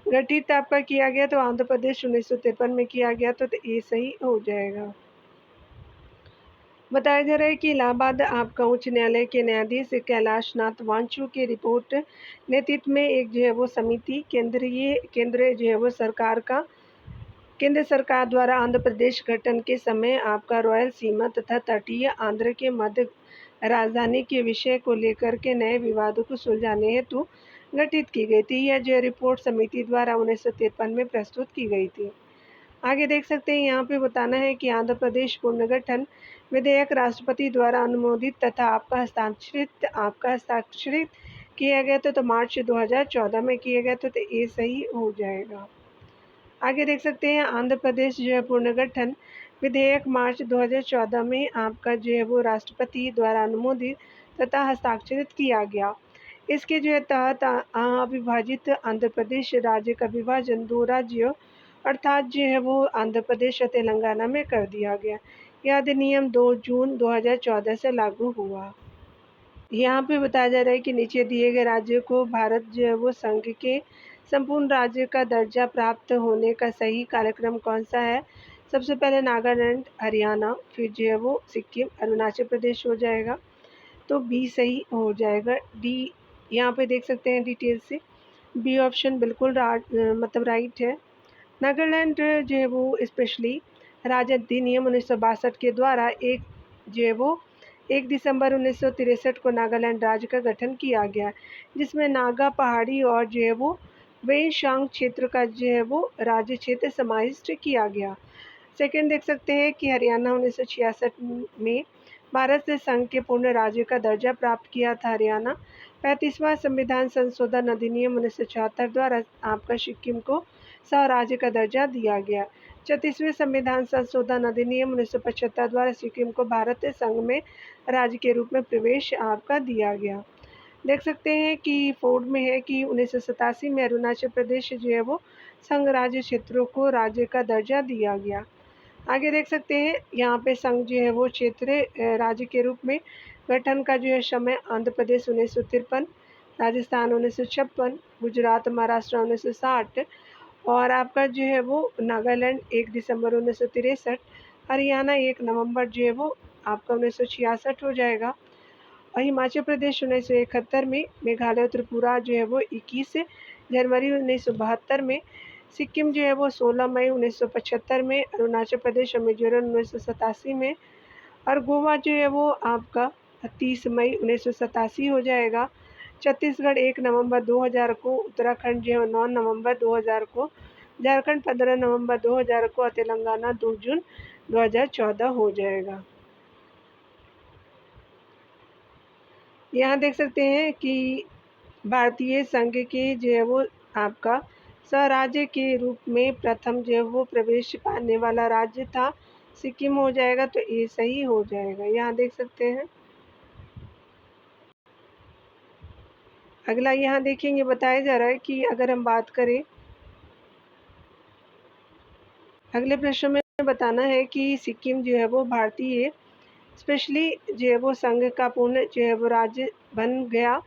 गठित आपका किया गया, तो आंध्र प्रदेश 1953 में किया गया, तो ये सही हो जाएगा। बताया जा रहा है कि इलाहाबाद आपका उच्च न्यायालय के न्यायाधीश कैलाश नाथ वांचू के रिपोर्ट नेतृत्व में एक जो है वो समिति केंद्र जो है वो केंद्र सरकार द्वारा आंध्र प्रदेश गठन के समय आपका रॉयल सीमा तथा तटीय आंध्र के मध्य राजधानी के विषय को लेकर के नए विवादों को सुलझाने हेतु गठित की गई थी। यह जो रिपोर्ट समिति द्वारा 1953 में प्रस्तुत की गई थी। आगे देख सकते हैं, यहाँ पे बताना है कि आंध्र प्रदेश पुनर्गठन विधेयक राष्ट्रपति द्वारा अनुमोदित तथा आपका हस्ताक्षरित किया गया था, तो मार्च 2014 में किया गया था, तो ये सही हो जाएगा। आगे देख सकते हैं आंध्र प्रदेश जो है पुनर्गठन विधेयक मार्च 2014 में आपका जो है वो राष्ट्रपति द्वारा अनुमोदित तथा हस्ताक्षरित किया गया। इसके जो है तहत अविभाजित आंध्र प्रदेश राज्य का विभाजन 2 राज्यों अर्थात जो है वो आंध्र प्रदेश और तेलंगाना में कर दिया गया। यह अधिनियम 2 जून 2014 से लागू हुआ। यहाँ पे बताया जा रहा है कि नीचे दिए गए राज्यों को भारत जो है वो संघ के संपूर्ण राज्य का दर्जा प्राप्त होने का सही कार्यक्रम कौन सा है। सबसे पहले नागालैंड, हरियाणा, फिर जो है वो सिक्किम, अरुणाचल प्रदेश हो जाएगा, तो बी सही हो जाएगा। डी यहाँ पे देख सकते हैं डिटेल से, बी ऑप्शन बिल्कुल मतलब राइट है। नागालैंड जो है वो स्पेशली राज्य अधिनियम 1962 के द्वारा जो है वो 1 दिसंबर 1963 को नागालैंड राज्य का गठन किया गया, जिसमें नागा पहाड़ी और जो है वो वेशांग क्षेत्र का जो है वो राज्य क्षेत्र समाविष्ट किया गया। सेकंड देख सकते हैं कि हरियाणा 1966 में भारत से संघ के पूर्ण राज्य का दर्जा प्राप्त किया था। हरियाणा 35वां संविधान संशोधन अधिनियम 1974 द्वारा आपका सिक्किम को स्वराज्य का दर्जा दिया गया। 36वें संविधान संशोधन अधिनियम 1975 द्वारा सिक्किम को भारत संघ में राज्य के रूप में प्रवेश आपका दिया गया। देख सकते हैं कि फोर्ड में है कि 1987 में अरुणाचल प्रदेश जो है वो संघ राज्य क्षेत्रों को राज्य का दर्जा दिया गया। आगे देख सकते हैं यहाँ पे संघ जो है वो क्षेत्र राज्य के रूप में गठन का जो है समय आंध्र प्रदेश 1953, राजस्थान 1956, गुजरात महाराष्ट्र 1960 और आपका जो है वो नागालैंड 1 दिसंबर 1963, हरियाणा 1 नवंबर जो है वो आपका 1966 हो जाएगा और हिमाचल प्रदेश 1971 में, मेघालय त्रिपुरा जो है वो 21 जनवरी 1972 में, सिक्किम जो है वो 16 मई 1975 में, अरुणाचल प्रदेश और मिजोरम 1987 में और गोवा जो है वो आपका 30 मई 1987 हो जाएगा। छत्तीसगढ़ 1 नवंबर 2000 को, उत्तराखंड जो है 9 नवंबर 2000 को, झारखंड 15 नवंबर 2000 को और तेलंगाना 2 जून 2014 हो जाएगा। यहाँ देख सकते हैं कि भारतीय संघ के जो है वो आपका स्वराज्य के रूप में प्रथम जो है वो प्रवेश पाने वाला राज्य था, सिक्किम हो जाएगा, तो ये सही हो जाएगा। यहाँ देख सकते हैं अगला यहाँ देखेंगे बताया जा रहा है कि अगर हम बात करें, अगले प्रश्न में बताना है कि सिक्किम जो है वो भारतीय स्पेशली जो है वो संघ का पूर्ण जो है वो राज्य बन गया।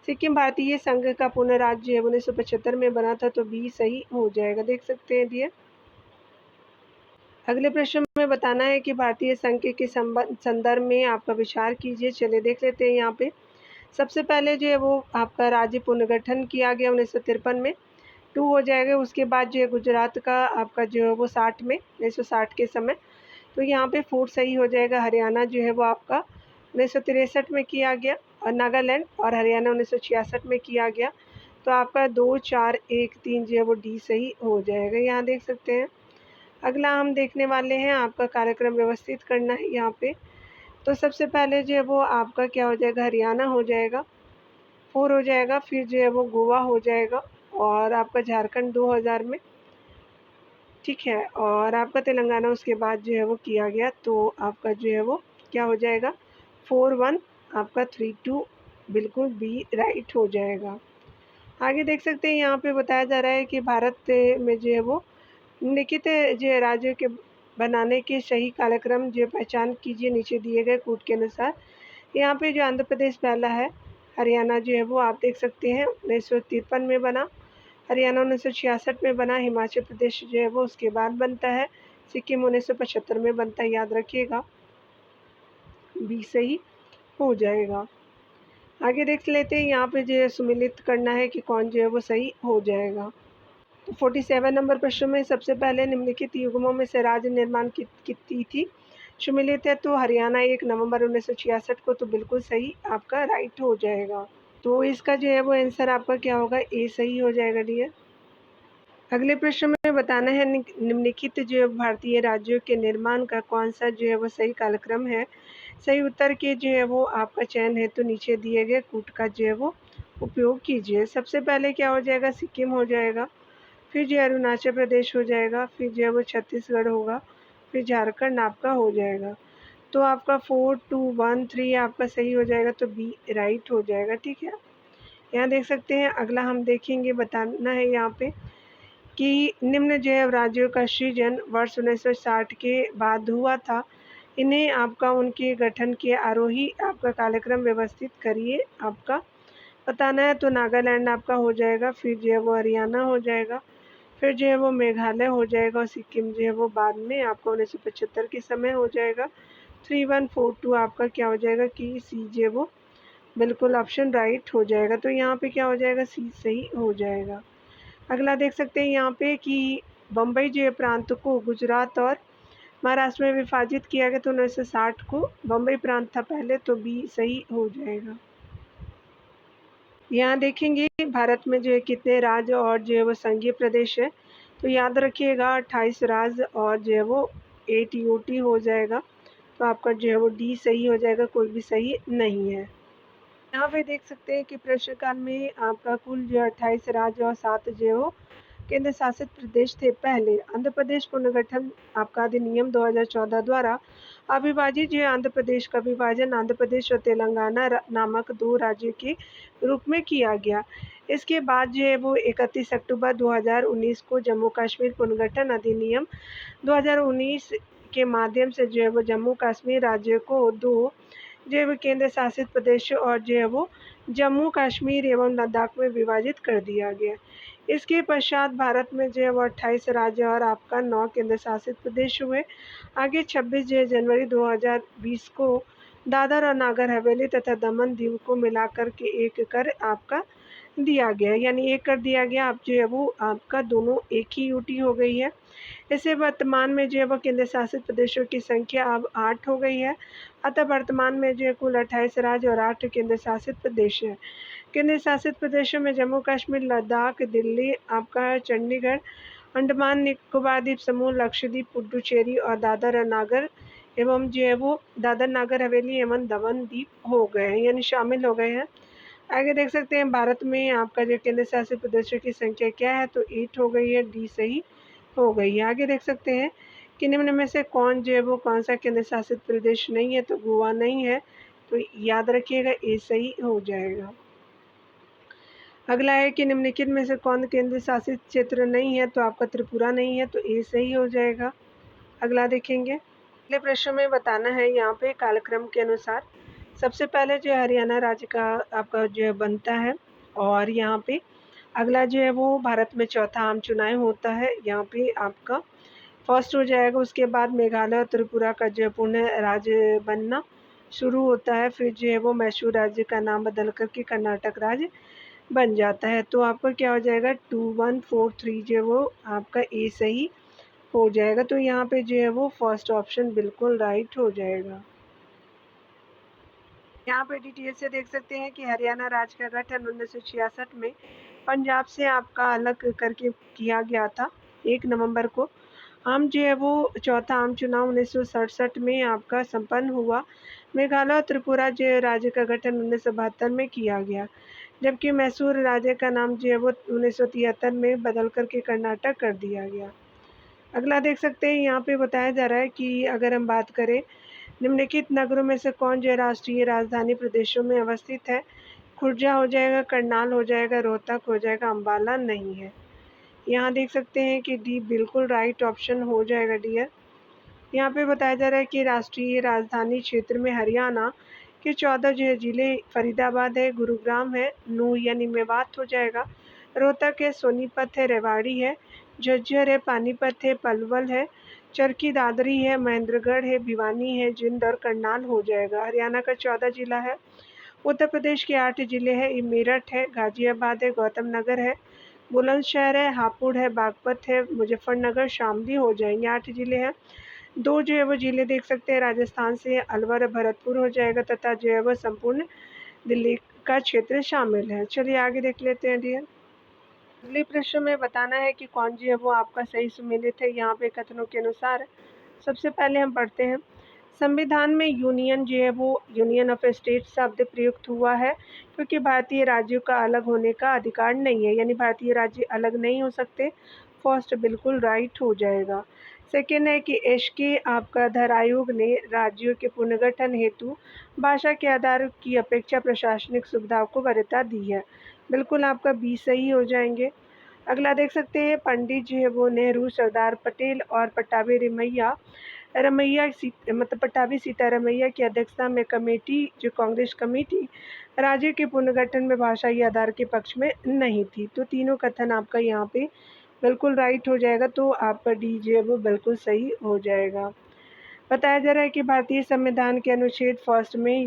सिक्किम भारतीय संघ का पूर्ण राज्य जो है 1975 में बना था, तो बी सही हो जाएगा। देख सकते हैं दिए। अगले प्रश्न में बताना है कि भारतीय संघ के संदर्भ में आपका विचार कीजिए। चलिए देख लेते हैं यहाँ पे। सबसे पहले जो है वो आपका राज्य पुनर्गठन किया गया 1953 में, 2 हो जाएगा। उसके बाद जो है गुजरात का आपका जो है वो 60 में 1960 के समय, तो यहाँ पे 4 सही हो जाएगा। हरियाणा जो है वो आपका 1963 में किया गया, और नागालैंड और हरियाणा 1966 में किया गया, तो आपका 2, 4, 1, 3 जो है वो डी सही हो जाएगा। यहाँ देख सकते हैं। अगला हम देखने वाले हैं, आपका कार्यक्रम व्यवस्थित करना है यहाँ पे। तो सबसे पहले जो है वो आपका क्या हो जाएगा, हरियाणा हो जाएगा, 4 हो जाएगा। फिर जो है वो गोवा हो जाएगा, और आपका झारखंड 2000 में, ठीक है। और आपका तेलंगाना उसके बाद जो है वो किया गया, तो आपका जो है वो क्या हो जाएगा, 4-1, आपका 3-2, बिल्कुल बी राइट हो जाएगा। आगे देख सकते हैं, यहाँ पे बताया जा रहा है कि भारत में जो है वो निम्नलिखित जो राज्यों के बनाने के सही कार्यक्रम जो पहचान कीजिए नीचे दिए गए कूट के अनुसार। यहाँ पे जो आंध्र प्रदेश पहला है, हरियाणा जो है वो आप देख सकते हैं 1953 में बना, हरियाणा 1966 में बना, हिमाचल प्रदेश जो है वो उसके बाद बनता है, सिक्किम 1975 में बनता है। याद रखिएगा, बी सही हो जाएगा। आगे देख लेते हैं, यहाँ पे जो है सुमिलित करना है कि कौन जो है वो सही हो जाएगा। तो 47 नंबर प्रश्न में सबसे पहले निम्नलिखित युग्मों में से राज्य निर्माण की थी सुमिलित है, तो हरियाणा 1 नवंबर 1966 को, तो बिल्कुल सही आपका राइट हो जाएगा। तो इसका जो है वो आंसर आपका क्या होगा, ए सही हो जाएगा डियर। अगले प्रश्न में बताना है निम्नलिखित जो है भारतीय राज्यों के निर्माण का कौन सा जो है वो सही कालक्रम है। सही उत्तर के जो है वो आपका चयन है, तो नीचे दिए गए कूट का जो है वो उपयोग कीजिए। सबसे पहले क्या हो जाएगा, सिक्किम हो जाएगा, फिर जो है अरुणाचल प्रदेश हो जाएगा, फिर जो है वो छत्तीसगढ़ होगा, फिर झारखंड आपका हो जाएगा। तो आपका 4, 2, 1, 3 आपका सही हो जाएगा, तो बी राइट हो जाएगा, ठीक है। यहाँ देख सकते हैं। अगला हम देखेंगे, बताना है यहाँ पे कि निम्न जो है राज्यों का सृजन वर्ष 1960 के बाद हुआ था। इन्हें आपका उनके गठन के आरोही आपका कार्यक्रम व्यवस्थित करिए आपका बताना है। तो नागालैंड आपका हो जाएगा, फिर जो है वो हरियाणा हो जाएगा, फिर जो है वो मेघालय हो जाएगा, और सिक्किम जो है वो बाद में आपका 1975 के समय हो जाएगा। 3142 आपका क्या हो जाएगा कि सी जो है वो बिल्कुल ऑप्शन राइट हो जाएगा। तो यहाँ पे क्या हो जाएगा, सी सही हो जाएगा। अगला देख सकते हैं यहाँ पे कि बम्बई जो है प्रांत को गुजरात और महाराष्ट्र में विभाजित किया गया, तो 1960 को बम्बई प्रांत था पहले, तो बी सही हो जाएगा। यहाँ देखेंगे भारत में जो है कितने राज्य और जो है वो संघीय प्रदेश है, तो याद रखिएगा 28 राज्य और जो है वो 8 यूटी हो जाएगा, तो आपका जो है वो डी सही हो जाएगा, कोई भी सही नहीं है। यहाँ पे देख सकते हैं कि प्रश्नकाल में आपका कुल जो 28 राज्य और 7 जो है वो केंद्र शासित प्रदेश थे। पहले आंध्र प्रदेश पुनर्गठन आपका अधिनियम 2014 द्वारा अविभाजित जो है आंध्र प्रदेश का विभाजन आंध्र प्रदेश और तेलंगाना नामक 2 राज्यों के रूप में किया गया। इसके बाद जो है वो 31 अक्टूबर 2019 को जम्मू कश्मीर पुनर्गठन अधिनियम 2019 के माध्यम से जो है वो जम्मू कश्मीर राज्य को 2 जो है वो केंद्र शासित प्रदेशों और जो है वो जम्मू कश्मीर एवं लद्दाख में विभाजित कर दिया गया। इसके पश्चात भारत में जो है वो 28 राज्य और आपका 9 केंद्र शासित प्रदेश हुए। आगे 26 जो है जनवरी 2020 को दादर और नागर हवेली तथा दमन दीव को मिलाकर के एक कर आपका दिया गया, यानी एक कर दिया गया। अब जो है वो आपका दोनों एक ही यूटी हो गई है। इसे वर्तमान में जो है वो केंद्र शासित प्रदेशों की संख्या अब 8 हो गई है। अतः वर्तमान में जो है कुल 28 राज्य और 8 केंद्र शासित प्रदेश है। केंद्र शासित प्रदेशों में जम्मू कश्मीर, लद्दाख, दिल्ली, आपका चंडीगढ़, अंडमान निकोबार द्वीप समूह, लक्षद्वीप, पुडुचेरी और दादर और नागर एवं जो है वो दादर नागर हवेली एवं दमन द्वीप हो गए हैं, यानी शामिल हो गए हैं। आगे देख सकते हैं भारत में आपका जो केंद्र शासित प्रदेशों की संख्या क्या है, तो 8 हो गई है, डी सही हो गई है। आगे देख सकते हैं कि निम्न में से कौन जो है वो कौन सा केंद्र शासित प्रदेश नहीं है, तो गोवा नहीं है, तो याद रखिएगा ए सही हो जाएगा। अगला है कि निम्नलिखित में से कौन केंद्र शासित क्षेत्र नहीं है, तो आपका त्रिपुरा नहीं है, तो ए सही हो जाएगा। अगला देखेंगे। अगले प्रश्न में बताना है यहाँ पे कालक्रम के अनुसार। सबसे पहले जो हरियाणा राज्य का आपका जो बनता है, और यहाँ पे अगला जो है वो भारत में चौथा आम चुनाव होता है, यहाँ पे आपका फर्स्ट हो जाएगा। उसके बाद मेघालय और त्रिपुरा का जो पुनः राज्य बनना शुरू होता है, फिर जो है वो मैसूर राज्य का नाम बदल करके कर्नाटक राज्य बन जाता है। तो आपका क्या हो जाएगा 2143 जो है वो आपका ए सही हो जाएगा। तो यहाँ पे जो है वो फर्स्ट ऑप्शन बिल्कुल राइट हो जाएगा। यहाँ पे डिटेल से देख सकते हैं कि हरियाणा राज्य का गठन 1966 में पंजाब से आपका अलग करके किया गया था 1 नवंबर को। आम जो है वो चौथा आम चुनाव 1967 में आपका संपन्न हुआ। मेघालय और त्रिपुरा जो राज्य का गठन 1972 में किया गया, जबकि मैसूर राज्य का नाम जो है वो 1973 में बदल करके कर्नाटक कर दिया गया। अगला देख सकते हैं, यहाँ पे बताया जा रहा है कि अगर हम बात करें निम्नलिखित नगरों में से कौन जो राष्ट्रीय राजधानी प्रदेशों में अवस्थित है। खुर्जा हो जाएगा, करनाल हो जाएगा, रोहतक हो जाएगा, अम्बाला नहीं है। यहाँ देख सकते हैं कि डी बिल्कुल राइट ऑप्शन हो जाएगा डियर। यहाँ पे बताया जा रहा है कि राष्ट्रीय राजधानी क्षेत्र में हरियाणा के 14 जो है जिले फरीदाबाद है, गुरुग्राम है, नूह यानी मेवात हो जाएगा, रोहतक है, सोनीपत है, रेवाड़ी है, झज्जर है, पानीपत है, पलवल है, चरखी दादरी है, महेंद्रगढ़ है, भिवानी है, जिंद और करनाल हो जाएगा। हरियाणा का 14 जिला है। उत्तर प्रदेश के 8 जिले हैं, मेरठ है, गाजियाबाद है, गौतम नगर है, बुलंदशहर है, हापुड़ है, बागपत है, मुजफ्फरनगर, शामली हो जाएंगे। 8 जिले हैं। 2 जो है वो जिले देख सकते हैं राजस्थान से, अलवर भरतपुर हो जाएगा, तथा जो है वो संपूर्ण दिल्ली का क्षेत्र शामिल है। चलिए आगे देख लेते हैं डियर। अगले प्रश्न में बताना है कि कौन जो है वो आपका सही सुमेलित है यहाँ पे कथनों के अनुसार। सबसे पहले हम पढ़ते हैं, संविधान में यूनियन जो है वो यूनियन ऑफ स्टेट शब्द प्रयुक्त हुआ है क्योंकि भारतीय राज्यों का अलग होने का अधिकार नहीं है, यानी भारतीय राज्य अलग नहीं हो सकते। फर्स्ट बिल्कुल राइट हो जाएगा। सेकेंड है कि एशके आपका धर आयोग ने राज्यों के पुनर्गठन हेतु भाषा के आधार की अपेक्षा प्रशासनिक सुविधाओं को वरीयता दी है। बिल्कुल आपका बी सही हो जाएंगे। अगला देख सकते हैं, पंडित जो है वो नेहरू, सरदार पटेल और पट्टाभी मतलब पट्टाभी सीतारमैया की अध्यक्षता में कमेटी, जो कांग्रेस कमेटी, राज्य के पुनर्गठन में भाषाई आधार के पक्ष में नहीं थी। तो तीनों कथन आपका यहाँ पे बिल्कुल राइट हो जाएगा। तो आपका डी जो है वो बिल्कुल सही हो जाएगा। बताया जा रहा है कि भारतीय संविधान के अनुच्छेद फर्स्ट में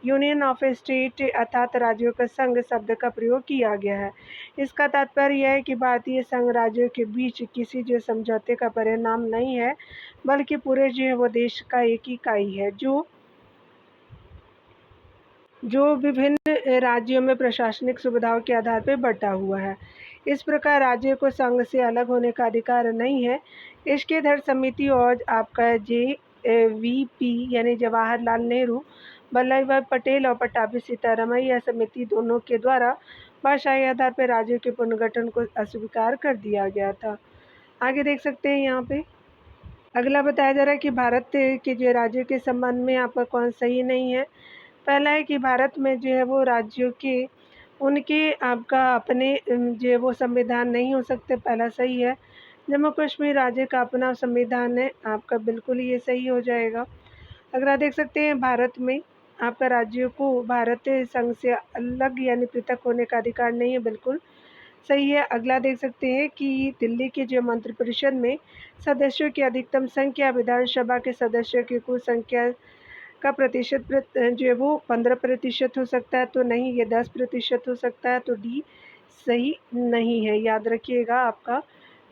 यूनियन ऑफ स्टेट अर्थात राज्यों का संघ शब्द का प्रयोग किया गया है। इसका तात्पर्य यह है कि भारतीय संघ राज्यों के बीच किसी जो समझौते का परिणाम नहीं है, बल्कि पूरे जो है वो देश का एक इकाई है, जो विभिन्न राज्यों में प्रशासनिक सुविधाओं के आधार पर बटा हुआ है। इस प्रकार राज्यों को संघ से अलग होने का अधिकार नहीं है। इसके धर समिति और आपका JVP यानी जवाहरलाल नेहरू, वल्लभ भाई पटेल और पट्टाभी सीतारमैया समिति दोनों के द्वारा भाषाई आधार पर राज्यों के पुनर्गठन को अस्वीकार कर दिया गया था। आगे देख सकते हैं यहाँ पे अगला बताया जा रहा है कि भारत के जो राज्यों के संबंध में आपका कौन सही नहीं है। पहला है कि भारत में जो है वो राज्यों के उनके आपका अपने जो है वो संविधान नहीं हो सकते, पहला सही है। जम्मू कश्मीर राज्य का अपना संविधान है, आपका बिल्कुल ये सही हो जाएगा। अगला देख सकते हैं, भारत में आपका राज्यों को भारत संघ से अलग यानी पृथक होने का अधिकार नहीं है, बिल्कुल सही है। अगला देख सकते हैं कि दिल्ली के जो मंत्रिपरिषद में सदस्यों की अधिकतम संख्या विधानसभा के सदस्यों की कुल संख्या का प्रतिशत जो है वो 15% हो सकता है, तो नहीं, ये 10% हो सकता है। तो डी सही नहीं है, याद रखिएगा आपका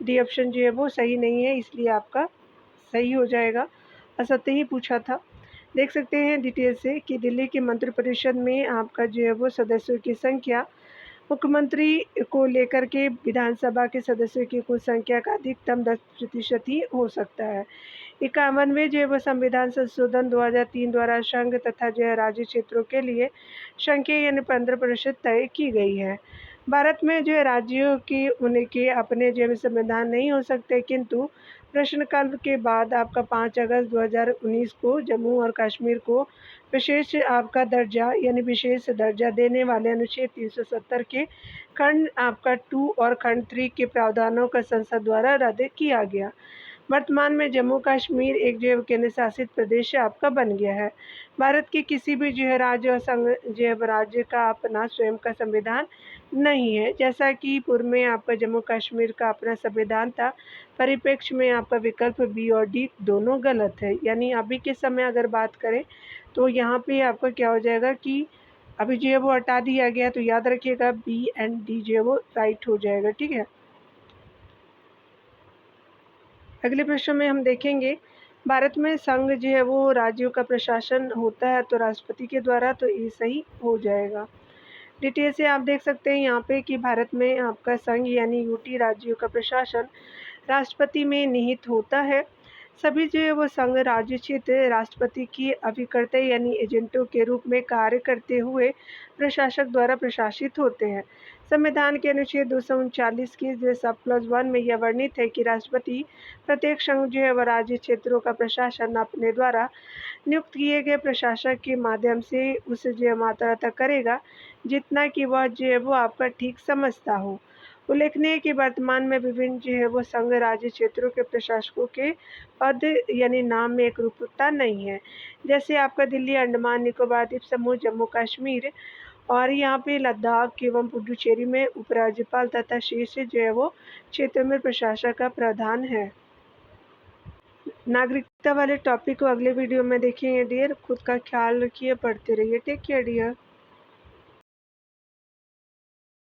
डी ऑप्शन जो है वो सही नहीं है, इसलिए आपका सही हो जाएगा। असत्य ही पूछा था। देख सकते हैं डिटेल से कि दिल्ली के मंत्रिपरिषद में आपका जो है वो सदस्यों की संख्या मुख्यमंत्री को लेकर के विधानसभा के सदस्यों की कुल संख्या का अधिकतम 10% ही हो सकता है। 51वें जो है वो संविधान संशोधन 2003 द्वारा संघ तथा जो है राज्य क्षेत्रों के लिए संख्या यानी 15% तय की गई है। भारत में जो है राज्यों की उनके अपने जो है संविधान नहीं हो सकते, किंतु प्रश्नकाल के बाद आपका 5 अगस्त 2019 को जम्मू और कश्मीर को विशेष आपका दर्जा यानी विशेष दर्जा देने वाले अनुच्छेद 370 के खंड आपका 2 और खंड 3 के प्रावधानों का संसद द्वारा रद्द किया गया। वर्तमान में जम्मू कश्मीर एक जो है केंद्र शासित प्रदेश आपका बन गया है। भारत के किसी भी जो है राज्य और संघ जो है राज्य का अपना स्वयं का संविधान नहीं है। जैसा कि पूर्व में आपका जम्मू कश्मीर का अपना संविधान था, परिप्रेक्ष्य में आपका विकल्प बी और डी दोनों गलत है। यानी अभी के समय अगर बात करें तो यहाँ पे आपका क्या हो जाएगा कि अभी जो है वो हटा दिया गया, तो याद रखिएगा बी एंड डी जो है वो राइट हो जाएगा। ठीक है, अगले प्रश्न में हम देखेंगे, भारत में संघ जो है वो राज्यों का प्रशासन होता है तो राष्ट्रपति के द्वारा, तो ये सही हो जाएगा। डिटेल से आप देख सकते हैं यहाँ पे कि भारत में आपका संघ यानी यूटी राज्यों का प्रशासन राष्ट्रपति में निहित होता है। सभी जो है वो संघ राज्य क्षेत्र राष्ट्रपति की अभिकर्ता यानी एजेंटों के रूप में कार्य करते हुए प्रशासक द्वारा प्रशासित होते हैं। संविधान के अनुच्छेद 239 की जो सब क्लॉज 1 में यह वर्णित है कि राष्ट्रपति प्रत्येक संघ जो है वह राज्य क्षेत्रों का प्रशासन अपने द्वारा नियुक्त किए गए प्रशासक के माध्यम से उसे जो है मात्रा तक करेगा जितना कि वह जो है वो आपका ठीक समझता हो। उल्लेखनीय है कि वर्तमान में विभिन्न जो है वो संघ राज्य क्षेत्रों के प्रशासकों के पद यानी नाम में एक रूपता नहीं है। जैसे आपका दिल्ली, अंडमान निकोबार द्वीप समूह, जम्मू कश्मीर और यहाँ पे लद्दाख एवं पुडुचेरी में उपराज्यपाल तथा शेष जो है वो क्षेत्र में प्रशासक का प्रावधान है। नागरिकता वाले टॉपिक को अगले वीडियो में देखेंगे डियर। खुद का ख्याल रखिए, पढ़ते रहिए। Take care dear.